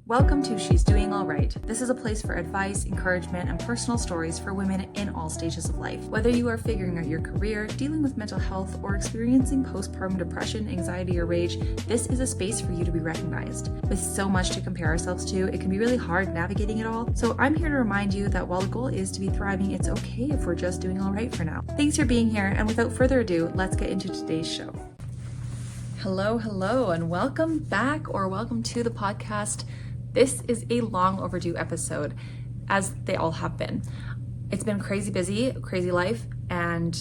Welcome to She's Doing All Right. This is a place for advice, encouragement, and personal stories for women in all stages of life. Whether you are figuring out your career, dealing with mental health, or experiencing postpartum depression, anxiety, or rage, this is a space for you to be recognized. With so much to compare ourselves to, it can be really hard navigating it all. So I'm here to remind you that while the goal is to be thriving, it's okay if we're just doing all right for now. Thanks for being here, and without further ado, let's get into today's show. Hello, and welcome back, or welcome to the podcast. This is a long overdue episode, as they all have been. It's been crazy busy, crazy life, and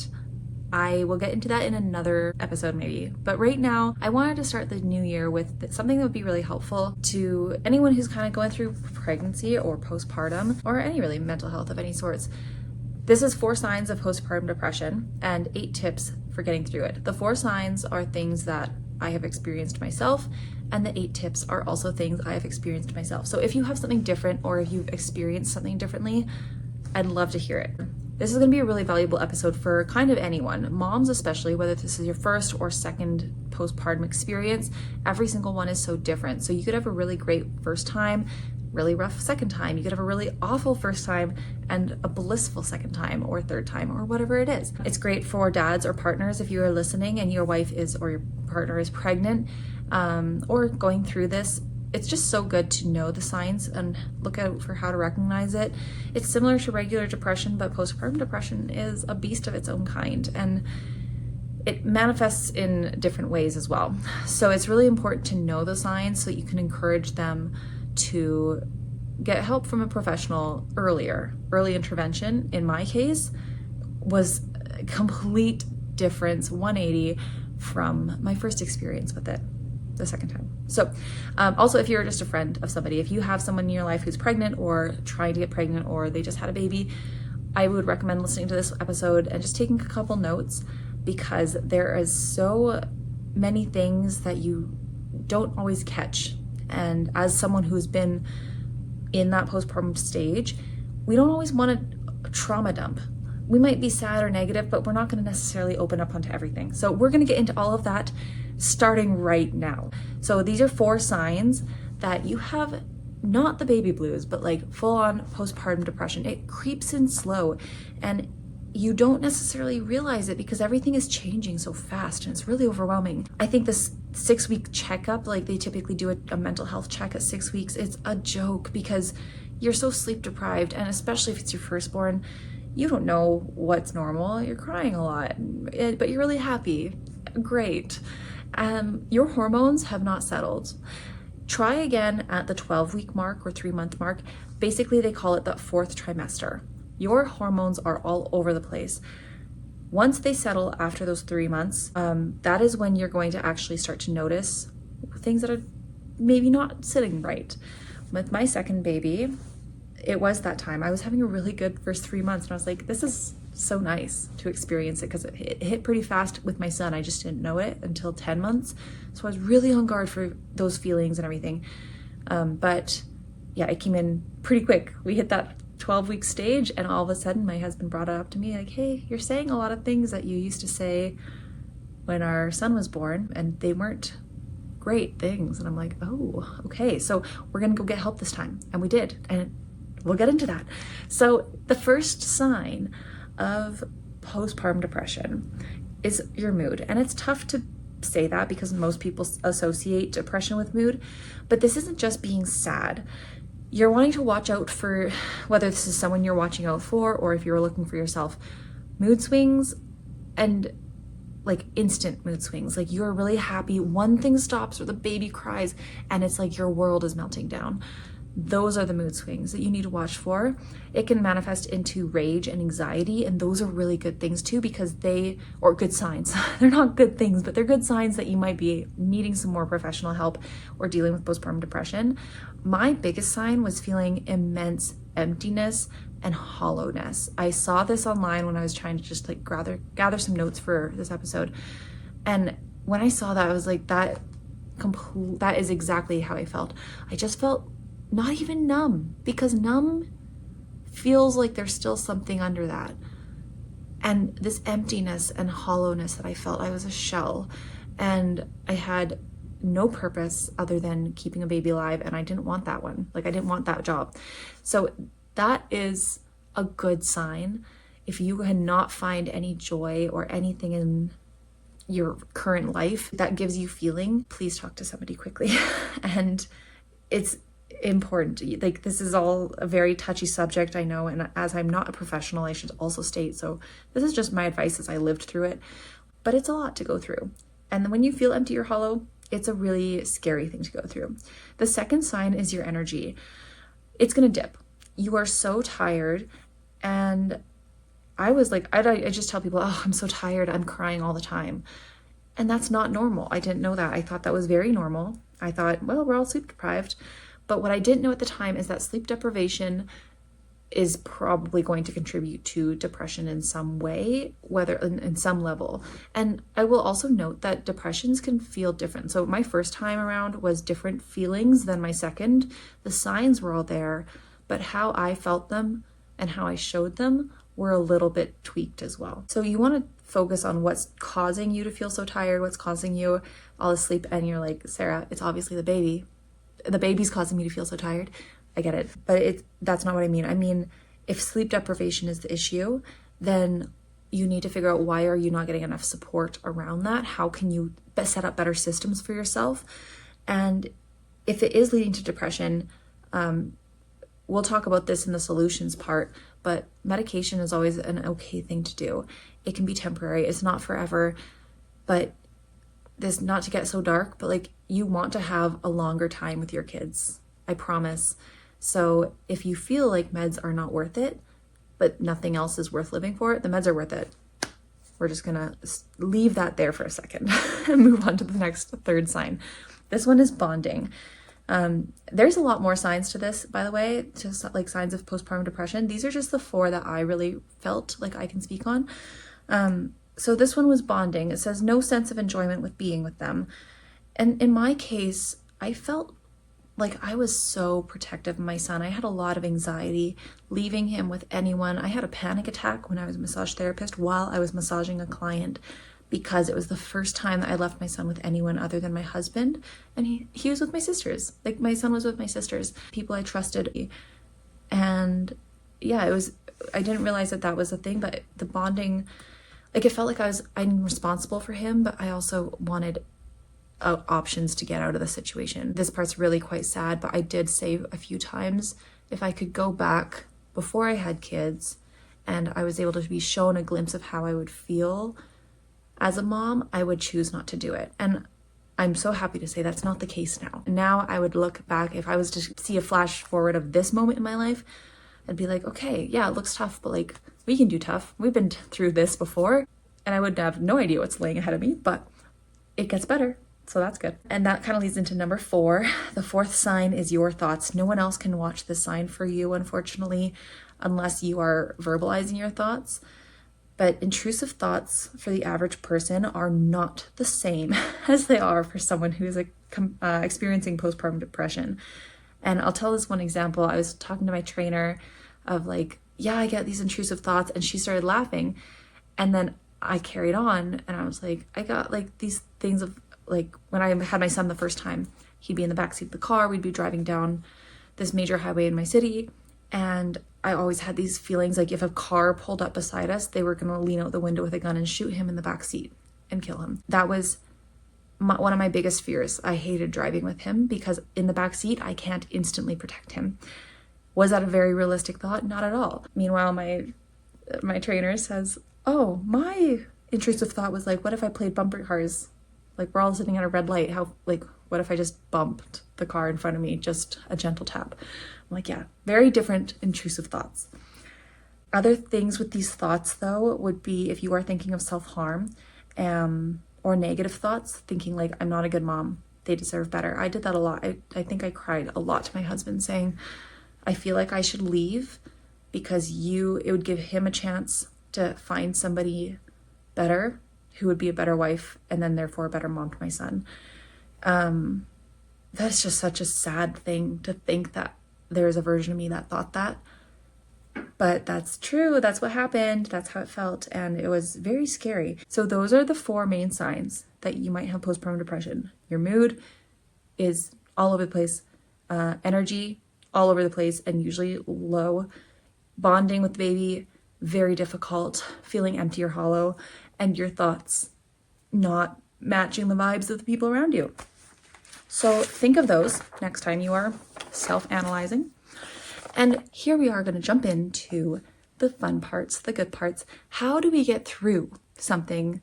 I will get into that in another episode maybe. But right now, I wanted to start the new year with something that would be really helpful to anyone who's kind of going through pregnancy or postpartum, or any really mental health of any sorts. This is 4 signs of postpartum depression and 8 tips for getting through it. The 4 signs are things that I have experienced myself, and the 8 tips are also things I have experienced myself. So if you have something different, or if you've experienced something differently, I'd love to hear it. This is gonna be a really valuable episode for kind of anyone, moms especially, whether this is your first or second postpartum experience. Every single one is so different. So you could have a really great first time, really rough second time. You could have a really awful first time and a blissful second time or third time, or whatever it is. It's great for dads or partners if you are listening and your wife is, or your partner is pregnant, or going through this. It's just so good to know the signs and look out for how to recognize it. It's similar to regular depression, but postpartum depression is a beast of its own kind, and it manifests in different ways as well. So it's really important to know the signs so you can encourage them to get help from a professional earlier. Early intervention, in my case, was a complete difference, 180 from my first experience with it the second time. So also, if you're just a friend of somebody, if you have someone in your life who's pregnant or trying to get pregnant, or they just had a baby, I would recommend listening to this episode and just taking a couple notes, because there is so many things that you don't always catch. And as someone who's been in that postpartum stage, we don't always want to trauma dump. We might be sad or negative, but we're not going to necessarily open up onto everything. So we're going to get into all of that starting right now. So these are 4 signs that you have not the baby blues, but like full on postpartum depression. It creeps in slow, and you don't necessarily realize it because everything is changing so fast, and it's really overwhelming. I think this 6-week checkup, like they typically do a mental health check at 6 weeks, it's a joke because you're so sleep deprived, and especially if it's your firstborn, you don't know what's normal. You're crying a lot, but you're really happy. Great. Your hormones have not settled. Try again at the 12-week mark or 3-month mark. Basically, they call it the 4th trimester. Your hormones are all over the place. Once they settle after those 3 months, that is when you're going to actually start to notice things that are maybe not sitting right. With my second baby, it was that time. I was having a really good first 3 months, and I was like, this is so nice to experience it, because it hit pretty fast with my son. I just didn't know it until 10 months. So I was really on guard for those feelings and everything. But yeah, it came in pretty quick. We hit that 12-week stage, and all of a sudden my husband brought it up to me like, hey, you're saying a lot of things that you used to say when our son was born, and they weren't great things. And I'm like, oh, okay, so we're gonna go get help this time. And we did, and we'll get into that. So the first sign of postpartum depression is your mood. And it's tough to say that because most people associate depression with mood, but this isn't just being sad. You're wanting to watch out for, whether this is someone you're watching out for, or if you're looking for yourself, mood swings, and like instant mood swings. Like you're really happy, one thing stops, or the baby cries, and it's like your world is melting down. Those are the mood swings that you need to watch for. It can manifest into rage and anxiety, and those are really good things too, because or good signs. They're not good things, but they're good signs that you might be needing some more professional help or dealing with postpartum depression. My biggest sign was feeling immense emptiness and hollowness. I saw this online when I was trying to just like gather some notes for this episode. And when I saw that, I was like, that is exactly how I felt. I just felt not even numb, because numb feels like there's still something under that. And this emptiness and hollowness that I felt, I was a shell, and I had no purpose other than keeping a baby alive, and I didn't want that one. Like, I didn't want that job. So that is a good sign. If you cannot find any joy or anything in your current life that gives you feeling, please talk to somebody quickly. And it's important. Like, this is all a very touchy subject, I know, and as I'm not a professional, I should also state, so this is just my advice as I lived through it, but it's a lot to go through. And when you feel empty or hollow, it's a really scary thing to go through. The second sign is your energy. It's gonna dip. You are so tired, and I was like, I just tell people, oh, I'm so tired, I'm crying all the time. And that's not normal. I didn't know that. I thought that was very normal. I thought, well, we're all sleep deprived. But what I didn't know at the time is that sleep deprivation is probably going to contribute to depression in some way, whether in some level. And I will also note that depressions can feel different. So my first time around was different feelings than my second. The signs were all there, but how I felt them and how I showed them were a little bit tweaked as well. So you want to focus on what's causing you to feel so tired, what's causing you all asleep, and you're like, Sarah, it's obviously the baby. The baby's causing me to feel so tired. I get it, but that's not what I mean. I mean, if sleep deprivation is the issue, then you need to figure out, why are you not getting enough support around that? How can you set up better systems for yourself? And if it is leading to depression, we'll talk about this in the solutions part, but medication is always an okay thing to do. It can be temporary. It's not forever, but this, not to get so dark, but like, you want to have a longer time with your kids. I promise. So if you feel like meds are not worth it, but nothing else is worth living for, the meds are worth it. We're just gonna leave that there for a second and move on to the next third sign. This one is bonding. There's a lot more signs to this, by the way, just like signs of postpartum depression. These are just the 4 that I really felt like I can speak on. So this one was bonding. It says no sense of enjoyment with being with them. And in my case, I felt like I was so protective of my son. I had a lot of anxiety leaving him with anyone. I had a panic attack when I was a massage therapist while I was massaging a client, because it was the first time that I left my son with anyone other than my husband. And he was with my sisters. Like, my son was with my sisters, people I trusted. And yeah, I didn't realize that was a thing, but the bonding, like, it felt like I'm responsible for him, but I also wanted options to get out of the situation. This part's really quite sad, but I did say a few times, if I could go back before I had kids and I was able to be shown a glimpse of how I would feel as a mom, I would choose not to do it. And I'm so happy to say that's not the case now. Now I would look back, if I was to see a flash forward of this moment in my life, I'd be like, okay, yeah, it looks tough, but like, we can do tough. We've been through this before, and I would have no idea what's laying ahead of me, but it gets better. So that's good. And that kind of leads into number 4. The 4th sign is your thoughts. No one else can watch this sign for you, unfortunately, unless you are verbalizing your thoughts. But intrusive thoughts for the average person are not the same as they are for someone who is experiencing postpartum depression. And I'll tell this one example. I was talking to my trainer of like, yeah, I get these intrusive thoughts, and she started laughing. And then I carried on, and I was like, I got like these things of, like, when I had my son the first time, he'd be in the backseat of the car, we'd be driving down this major highway in my city, and I always had these feelings like if a car pulled up beside us, they were gonna lean out the window with a gun and shoot him in the backseat and kill him. That was one of my biggest fears. I hated driving with him because in the backseat, I can't instantly protect him. Was that a very realistic thought? Not at all. Meanwhile, my trainer says, oh, my intrusive thought was like, what if I played bumper cars? Like, we're all sitting at a red light. What if I just bumped the car in front of me? Just a gentle tap. I'm like, yeah, very different intrusive thoughts. Other things with these thoughts, though, would be if you are thinking of self-harm or negative thoughts, thinking like, I'm not a good mom, they deserve better. I did that a lot. I think I cried a lot to my husband saying, I feel like I should leave because it would give him a chance to find somebody better who would be a better wife and then therefore a better mom to my son. That's just such a sad thing to think that there is a version of me that thought that. But that's true. That's what happened. That's how it felt. And it was very scary. So those are the 4 main signs that you might have postpartum depression. Your mood is all over the place, energy all over the place and usually low, bonding with the baby, very difficult, feeling empty or hollow, and your thoughts not matching the vibes of the people around you. So think of those next time you are self-analyzing. And here we are going to jump into the fun parts, the good parts. How do we get through something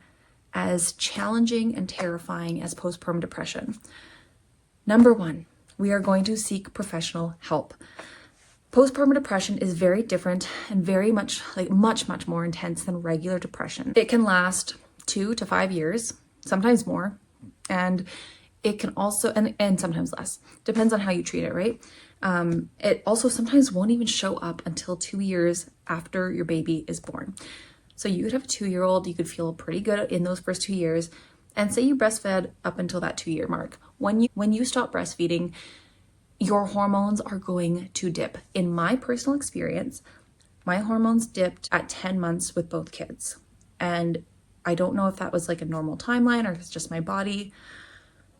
as challenging and terrifying as postpartum depression? Number 1, we are going to seek professional help. Postpartum depression is very different and very much much more intense than regular depression. It can last 2 to 5 years, sometimes more, and it can also, and sometimes less, depends on how you treat it, right? It also sometimes won't even show up until 2 years after your baby is born. So you could have a 2-year-old, you could feel pretty good in those first 2 years, and say you breastfed up until that 2-year mark. When you stop breastfeeding, your hormones are going to dip. In my personal experience, my hormones dipped at 10 months with both kids. And I don't know if that was like a normal timeline or if it's just my body.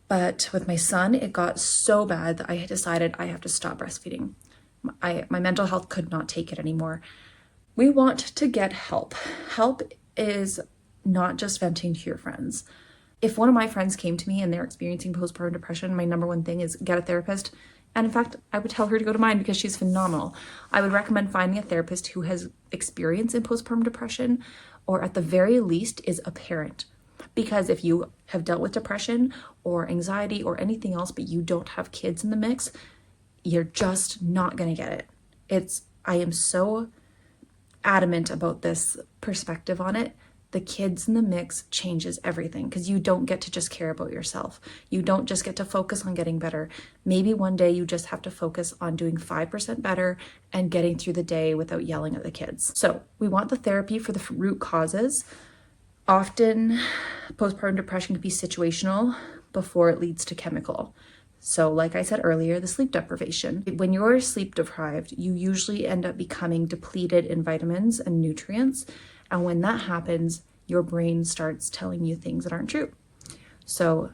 But with my son, it got so bad that I decided I have to stop breastfeeding. My mental health could not take it anymore. We want to get help. Help is not just venting to your friends. If one of my friends came to me and they're experiencing postpartum depression, my number 1 thing is get a therapist. And in fact, I would tell her to go to mine because she's phenomenal. I would recommend finding a therapist who has experience in postpartum depression, or at the very least is a parent. Because if you have dealt with depression or anxiety or anything else, but you don't have kids in the mix, you're just not going to get it. I am so adamant about this perspective on it. The kids in the mix changes everything because you don't get to just care about yourself. You don't just get to focus on getting better. Maybe one day you just have to focus on doing 5% better and getting through the day without yelling at the kids. So we want the therapy for the root causes. Often postpartum depression can be situational before it leads to chemical. So like I said earlier, the sleep deprivation. When you're sleep deprived, you usually end up becoming depleted in vitamins and nutrients. And when that happens, your brain starts telling you things that aren't true. So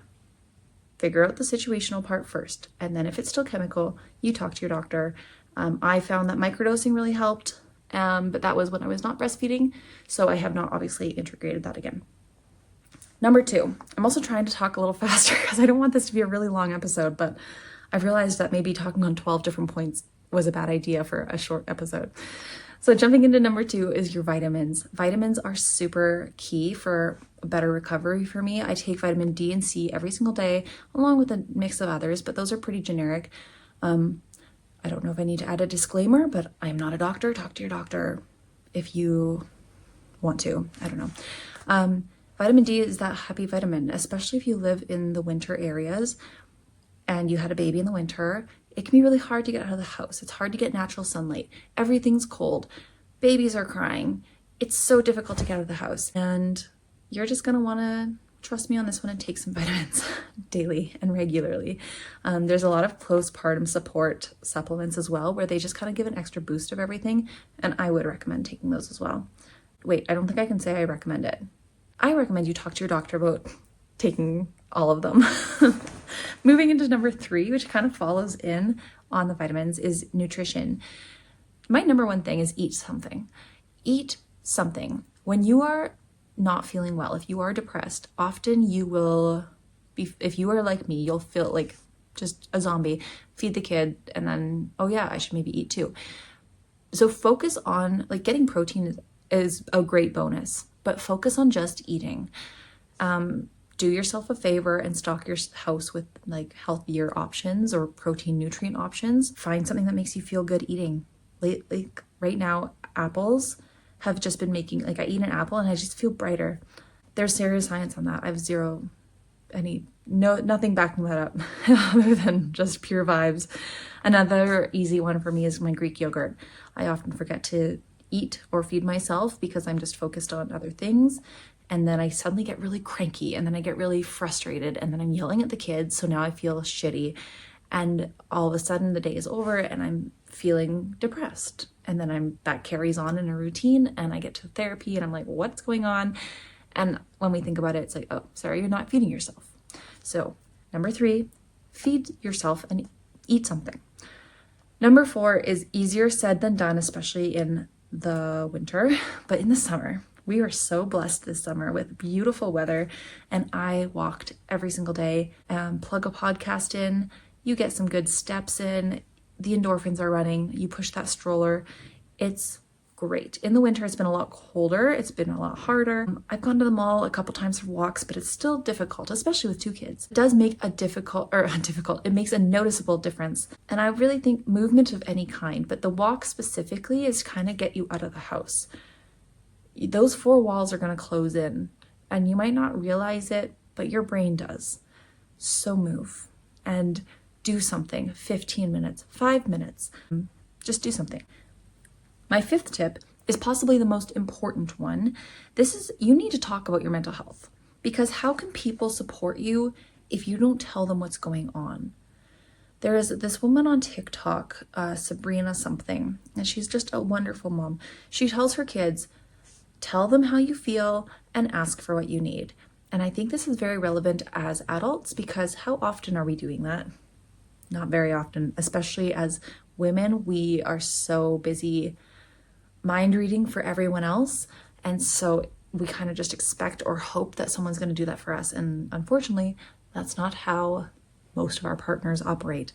figure out the situational part first. And then if it's still chemical, you talk to your doctor. I found that microdosing really helped, but that was when I was not breastfeeding. So I have not obviously integrated that again. Number 2, I'm also trying to talk a little faster because I don't want this to be a really long episode, but I've realized that maybe talking on 12 different points was a bad idea for a short episode. So jumping into number 2 is your vitamins. Vitamins are super key for a better recovery for me. I take vitamin D and C every single day, along with a mix of others, but those are pretty generic. I don't know if I need to add a disclaimer, but I am not a doctor. Talk to your doctor if you want to. I don't know. Vitamin D is that happy vitamin, especially if you live in the winter areas and you had a baby in the winter. It can be really hard to get out of the house. It's hard to get natural sunlight. Everything's cold. Babies are crying. It's so difficult to get out of the house. And you're just going to want to trust me on this one and take some vitamins daily and regularly. There's a lot of postpartum support supplements as well, where they just kind of give an extra boost of everything. And I would recommend taking those as well. Wait, I don't think I can say I recommend it. I recommend you talk to your doctor about taking all of them. Moving into number 3, which kind of follows in on the vitamins, is nutrition. My number 1 thing is eat something. Eat something. When you are not feeling well, if you are depressed, often you will be, if you are like me, you'll feel like just a zombie. Feed the kid and then, oh yeah, I should maybe eat too. So focus on, like, getting protein is a great bonus, but focus on just eating. Do yourself a favor and stock your house with like healthier options or protein nutrient options. Find something that makes you feel good eating. Lately, right now, apples have just been making, like, I eat an apple and I just feel brighter. There's serious science on that. I have nothing backing that up other than just pure vibes. Another easy one for me is my Greek yogurt. I often forget to eat or feed myself because I'm just focused on other things. And then I suddenly get really cranky and then I get really frustrated and then I'm yelling at the kids. So now I feel shitty And all of a sudden the day is over and I'm feeling depressed. And then that carries on in a routine, and I get to therapy and I'm like, what's going on? And when we think about it, it's like, oh, sorry, you're not feeding yourself. So number 3, feed yourself and eat something. Number 4 is easier said than done, especially in the winter, but in the summer. We were so blessed this summer with beautiful weather, and I walked every single day. Plug a podcast in, you get some good steps in, the endorphins are running, you push that stroller. It's great. In the winter, it's been a lot colder. It's been a lot harder. I've gone to the mall a couple times for walks, but it's still difficult, especially with 2 kids. It does make it makes a noticeable difference. And I really think movement of any kind, but the walk specifically is kind of get you out of the house. Those 4 walls are going to close in, and you might not realize it, but your brain does. So move and do something. 15 minutes, 5 minutes, just do something. My 5th tip is possibly the most important one. This is, you need to talk about your mental health, because how can people support you if you don't tell them what's going on? There is this woman on TikTok, Sabrina something, and she's just a wonderful mom. She tells her kids, tell them how you feel and ask for what you need. And I think this is very relevant as adults, because how often are we doing that? Not very often, especially as women. We are so busy mind reading for everyone else, and so we kind of just expect or hope that someone's going to do that for us, and unfortunately that's not how most of our partners operate.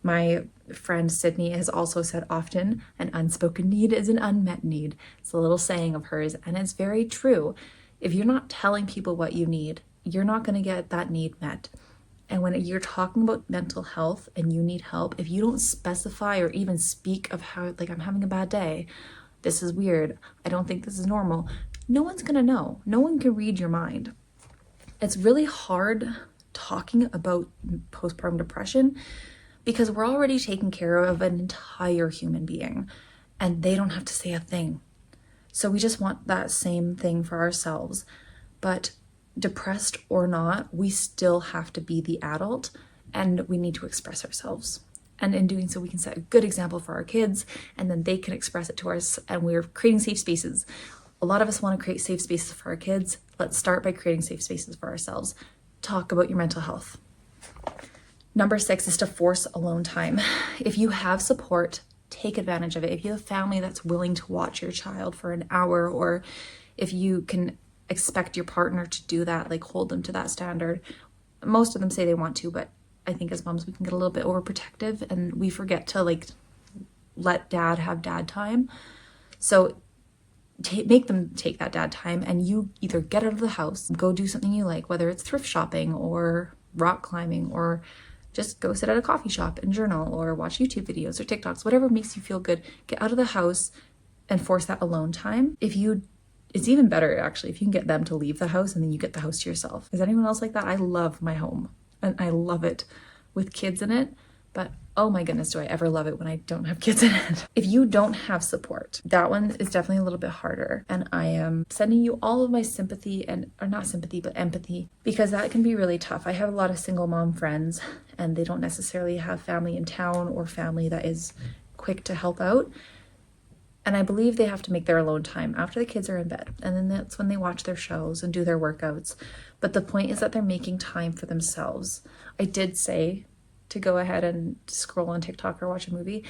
My friend Sydney has also said often, an unspoken need is an unmet need. It's a little saying of hers, and it's very true. If you're not telling people what you need, you're not going to get that need met. And when you're talking about mental health and you need help, if you don't specify or even speak of how, like, I'm having a bad day, this is weird, I don't think this is normal, no one's gonna know. No one can read your mind. It's really hard talking about postpartum depression because we're already taking care of an entire human being and they don't have to say a thing. So we just want that same thing for ourselves. But depressed or not, we still have to be the adult and we need to express ourselves. And in doing so, we can set a good example for our kids, and then they can express it to us, and we're creating safe spaces. A lot of us want to create safe spaces for our kids. Let's start by creating safe spaces for ourselves. Talk about your mental health. Number 6 is to force alone time. If you have support, take advantage of it. If you have family that's willing to watch your child for an hour, or if you can expect your partner to do that, like hold them to that standard. Most of them say they want to, but I think as moms we can get a little bit overprotective and we forget to like let dad have dad time. So make them take that dad time, and you either get out of the house, go do something you like, whether it's thrift shopping or rock climbing, or just go sit at a coffee shop and journal or watch YouTube videos or TikToks, whatever makes you feel good. Get out of the house and force that alone time. It's even better actually if you can get them to leave the house and then you get the house to yourself. Is anyone else like that? I love my home. And I love it with kids in it, but oh my goodness, do I ever love it when I don't have kids in it. If you don't have support, that one is definitely a little bit harder. And I am sending you all of my sympathy or not sympathy, but empathy, because that can be really tough. I have a lot of single mom friends and they don't necessarily have family in town or family that is quick to help out. And I believe they have to make their alone time after the kids are in bed. And then that's when they watch their shows and do their workouts. But the point is that they're making time for themselves. I did say to go ahead and scroll on TikTok or watch a movie,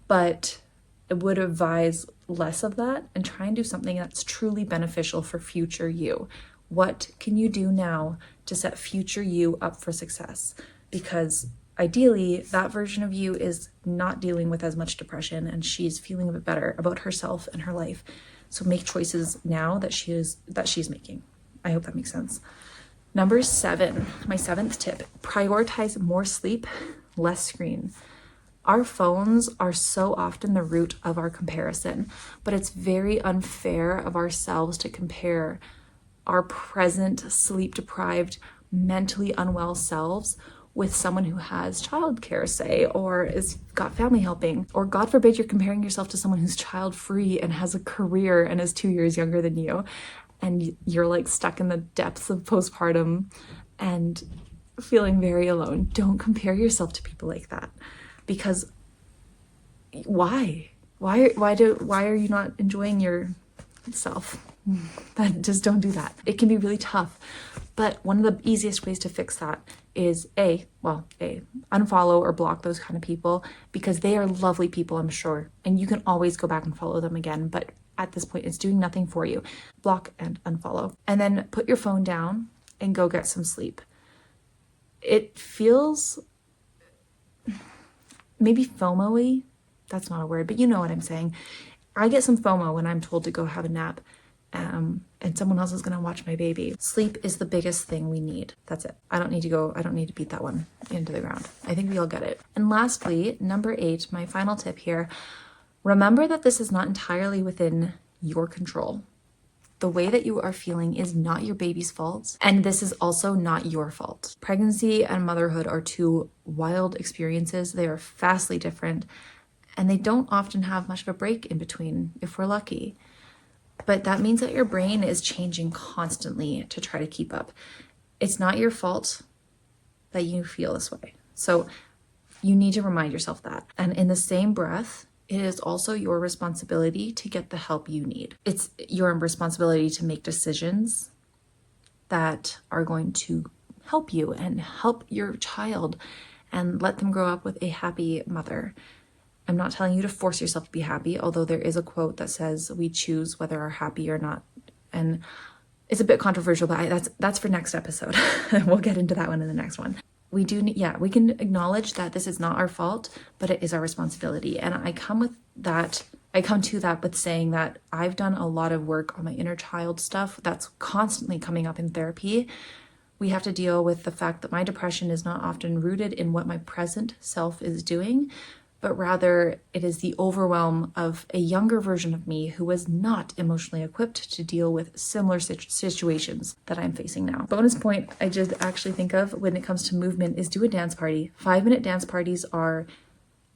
but I would advise less of that and try and do something that's truly beneficial for future you. What can you do now to set future you up for success? Because ideally, that version of you is not dealing with as much depression and she's feeling a bit better about herself and her life. So make choices now that she's making. I hope that makes sense. Number 7, my 7th tip, prioritize more sleep, less screen. Our phones are so often the root of our comparison, but it's very unfair of ourselves to compare our present sleep-deprived, mentally unwell selves with someone who has childcare, say, or is got family helping, or God forbid you're comparing yourself to someone who's child-free and has a career and is 2 years younger than you, and you're like stuck in the depths of postpartum, and feeling very alone. Don't compare yourself to people like that, because why are you not enjoying yourself? Just don't do that. It can be really tough, but one of the easiest ways to fix that is unfollow or block those kind of people, because they are lovely people, I'm sure, and you can always go back and follow them again, but at this point it's doing nothing for you. Block and unfollow, and then put your phone down and go get some sleep. It feels maybe FOMO-y. That's not a word, but you know what I'm saying. I get some FOMO when I'm told to go have a nap, and someone else is going to watch my baby. Sleep is the biggest thing we need. That's it. I don't need to beat that one into the ground. I think we all get it. And lastly, number 8, my final tip here, remember that this is not entirely within your control. The way that you are feeling is not your baby's fault, and this is also not your fault. Pregnancy and motherhood are two wild experiences. They are vastly different, and they don't often have much of a break in between, if we're lucky. But that means that your brain is changing constantly to try to keep up. It's not your fault that you feel this way. So you need to remind yourself that. And in the same breath, it is also your responsibility to get the help you need. It's your responsibility to make decisions that are going to help you and help your child and let them grow up with a happy mother. I'm not telling you to force yourself to be happy, although there is a quote that says we choose whether we're happy or not. And it's a bit controversial, but that's for next episode. We'll get into that one in the next one. We can acknowledge that this is not our fault, but it is our responsibility. And I come to that with saying that I've done a lot of work on my inner child stuff that's constantly coming up in therapy. We have to deal with the fact that my depression is not often rooted in what my present self is doing, but rather it is the overwhelm of a younger version of me who was not emotionally equipped to deal with similar situations that I'm facing now. Bonus point I just actually think of when it comes to movement is do a dance party. 5-minute dance parties are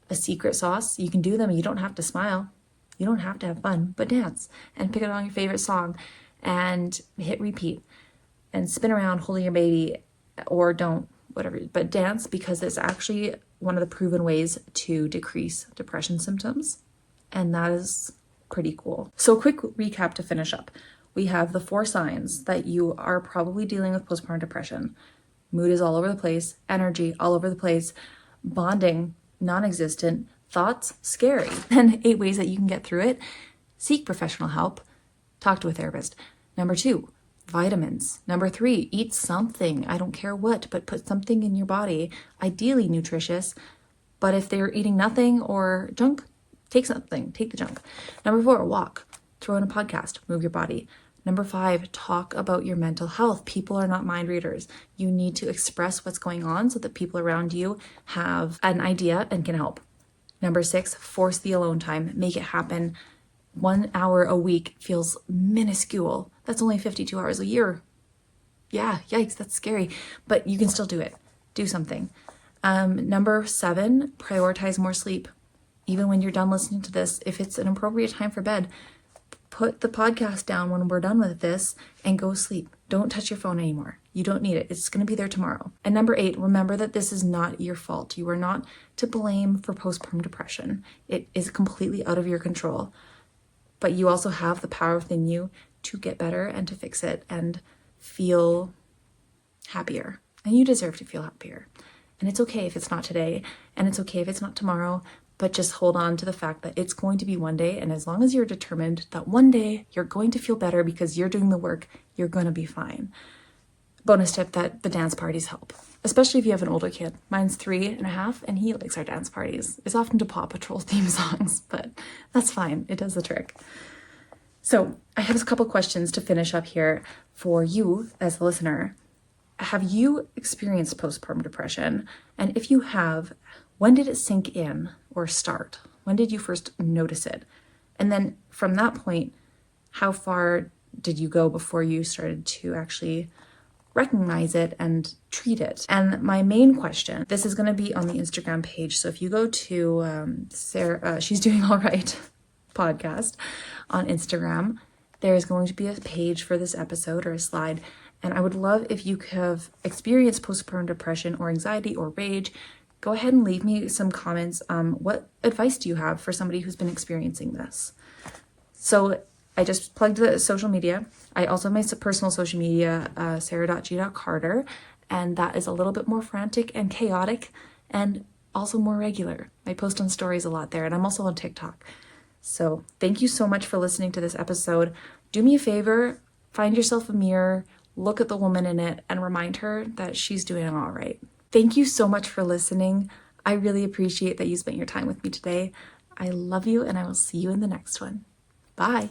a secret sauce. You can do them. You don't have to smile. You don't have to have fun, but dance and pick it on your favorite song and hit repeat and spin around holding your baby, or don't, whatever, but dance, because it's actually one of the proven ways to decrease depression symptoms, and that is pretty cool. So quick recap to finish up. We have the 4 signs that you are probably dealing with postpartum depression. Mood is all over the place, energy all over the place, bonding non-existent, thoughts scary. And 8 ways that you can get through it. Seek professional help. Talk to a therapist. Number 2, vitamins. Number 3, eat something. I don't care what, but put something in your body, ideally nutritious. But if they're eating nothing or junk, take something, take the junk. Number 4, walk. Throw in a podcast, move your body. Number 5, talk about your mental health. People are not mind readers. You need to express what's going on so that people around you have an idea and can help. Number 6, force the alone time. Make it happen. 1 hour a week feels minuscule. That's only 52 hours a year. Yeah, yikes, that's scary. But you can still do it. Do something. Number 7, prioritize more sleep. Even when you're done listening to this, if it's an appropriate time for bed, put the podcast down when we're done with this and go sleep. Don't touch your phone anymore. You don't need it. It's going to be there tomorrow. And number 8, remember that this is not your fault. You are not to blame for postpartum depression. It is completely out of your control. But you also have the power within you to get better and to fix it and feel happier. And you deserve to feel happier. And it's okay if it's not today, and it's okay if it's not tomorrow, but just hold on to the fact that it's going to be one day. And as long as you're determined that one day you're going to feel better because you're doing the work, you're going to be fine. Bonus tip that the dance parties help, especially if you have an older kid. Mine's 3.5 and he likes our dance parties. It's often to Paw Patrol theme songs, but that's fine. It does the trick. So I have a couple questions to finish up here for you as a listener. Have you experienced postpartum depression? And if you have, when did it sink in or start? When did you first notice it? And then from that point, how far did you go before you started to actually recognize it and treat it? And my main question, this is going to be on the Instagram page. So if you go to Sarah, She's Doing All Right podcast on Instagram, there is going to be a page for this episode or a slide. And I would love if you have experienced postpartum depression or anxiety or rage. Go ahead and leave me some comments. What advice do you have for somebody who's been experiencing this? So I just plugged the social media. I also have my personal social media, sarah.g.carter, and that is a little bit more frantic and chaotic and also more regular. I post on stories a lot there, and I'm also on TikTok. So thank you so much for listening to this episode. Do me a favor, find yourself a mirror, look at the woman in it, and remind her that she's doing all right. Thank you so much for listening. I really appreciate that you spent your time with me today. I love you, and I will see you in the next one. Bye.